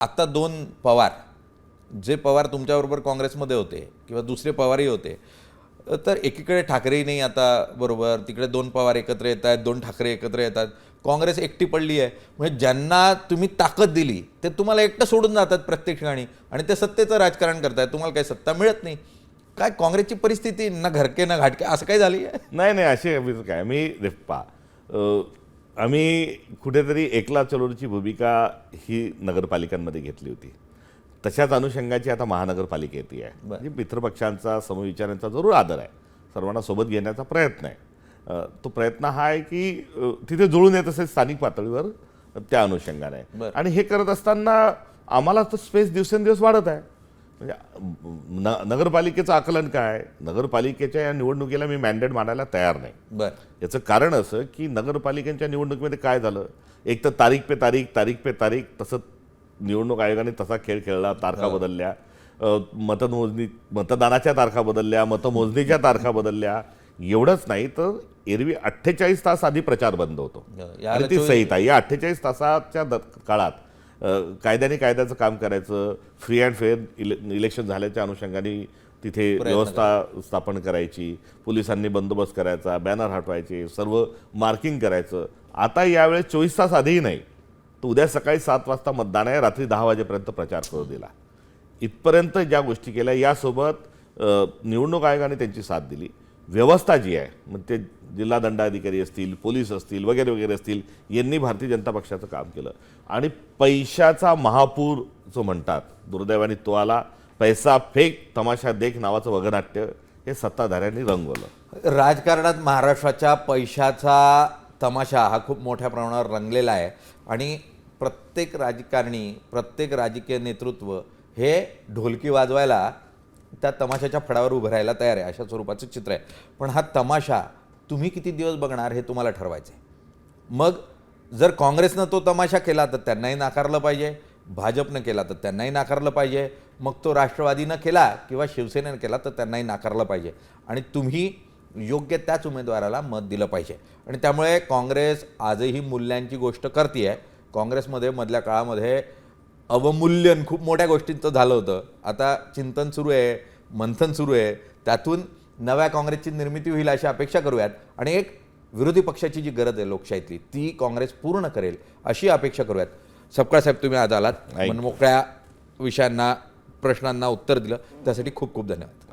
आता दोन पवार, जे पवार तुमच्याबरोबर काँग्रेसमध्ये होते किंवा दुसरे पवारही होते, तर एकीकडे ठाकरेही नाही आता बरोबर, तिकडे दोन पवार एकत्र येत आहेत, दोन ठाकरे एकत्र येतात, काँग्रेस एकटी पडली आहे. म्हणजे ज्यांना तुम्ही ताकद दिली ते तुम्हाला एकटं सोडून जातात प्रत्येक ठिकाणी आणि ते सत्तेचं राजकारण करतायत, तुम्हाला काही सत्ता मिळत नाही. काय काँग्रेसची परिस्थिती ना घरके ना घाटके असं काही झाली आहे? नाही नाही, असे काय मी आम्ही कुठेतरी एकला चलोची भूमिका ही नगरपालिकांमध्ये घेतली होती. तशाच अनुषंगाची आता महानगरपालिका येते आहे. म्हणजे मित्रपक्षांचा समविचारांचा जरूर आदर आहे, सर्वांना सोबत घेण्याचा प्रयत्न आहे. तो प्रयत्न हा आहे की तिथे जुळून येत असेल स्थानिक पातळीवर त्या अनुषंगाने. आणि हे करत असताना आम्हाला तर स्पेस दिवसेंदिवस वाढत आहे. म्हणजे नगरपालिकेचं आकलन काय, नगरपालिकेच्या या निवडणुकीला मी मॅन्डेट मानायला तयार नाही. याचं कारण असं की नगरपालिकेच्या निवडणुकीमध्ये काय झालं, एक तर तारीख पे तारीख तसं निवडणूक आयोगाने तसा खेळ खेळला, तारखा बदलल्या, मतदानाच्या तारखा बदलल्या, मतमोजणीच्या तारखा बदलल्या. एवढंच नाही तर एरवी 48 तास आधी प्रचार बंद होतो आणि ती संहिता या 48 तासाच्या काळात कायद्याचं काम करायचं, फ्री अँड फेअर इलेक्शन झाल्याच्या अनुषंगाने तिथे व्यवस्था स्थापन करायची, पोलिसांनी बंदोबस्त करायचा, बॅनर हटवायचे, सर्व मार्किंग करायचं. आता यावेळेस 24 तास आधीही नाही तर उद्या सकाळी 7 वाजता मतदान आहे, रात्री 10 वाजेपर्यंत प्रचार करू दिला. इथपर्यंत ज्या गोष्टी केल्या, यासोबत निवडणूक आयोगाने त्यांची साथ दिली. व्यवस्था जी आहे, मग ते जिल्हा दंडाधिकारी असतील, पोलीस असतील, वगैरे वगैरे असतील, यांनी भारतीय जनता पक्षाचं काम केलं. आणि पैशाचा महापूर जो म्हणतात, दुर्दैवाने तो आला. पैसा फेक तमाशा देख नावाचं वगनाट्य हे सत्ताधाऱ्यांनी रंगवलं. राजकारणात महाराष्ट्राच्या पैशाचा तमाशा हा खूप मोठ्या प्रमाणावर रंगलेला आहे आणि प्रत्येक राजकारणी, प्रत्येक राजकीय नेतृत्व हे ढोलकी वाजवायला त्या तमाशाच्या फडावर उभं राहायला तयार आहे, अशा स्वरूपाचं चित्र आहे. पण हा तमाशा तुम्ही किती दिवस बघणार हे तुम्हाला ठरवायचं आहे. मग जर काँग्रेसनं तो तमाशा केला तर त्यांनाही नाकारलं पाहिजे, भाजपनं केला तर त्यांनाही नाकारलं पाहिजे, मग तो राष्ट्रवादीनं केला किंवा शिवसेनेनं केला तर त्यांनाही नाकारलं पाहिजे आणि तुम्ही योग्य त्याच उमेदवाराला मत दिलं पाहिजे. आणि त्यामुळे काँग्रेस आजही मूल्यांची गोष्ट करते आहे. काँग्रेसमध्ये मधल्या काळामध्ये अवमूल्यन खूप मोठ्या गोष्टींचं झालं होतं. आता चिंतन सुरू आहे, मंथन सुरू आहे, त्यातून नव्या काँग्रेसची निर्मिती होईल अशी अपेक्षा करूयात आणि एक विरोधी पक्षाची जी गरज आहे लोकशाहीतली ती काँग्रेस पूर्ण करेल अशी अपेक्षा करूयात. सपकाळ साहेब, तुम्ही आज आलात, मनमोकळ्या विषयांना, प्रश्नांना उत्तर दिलं, त्यासाठी खूप खूप धन्यवाद.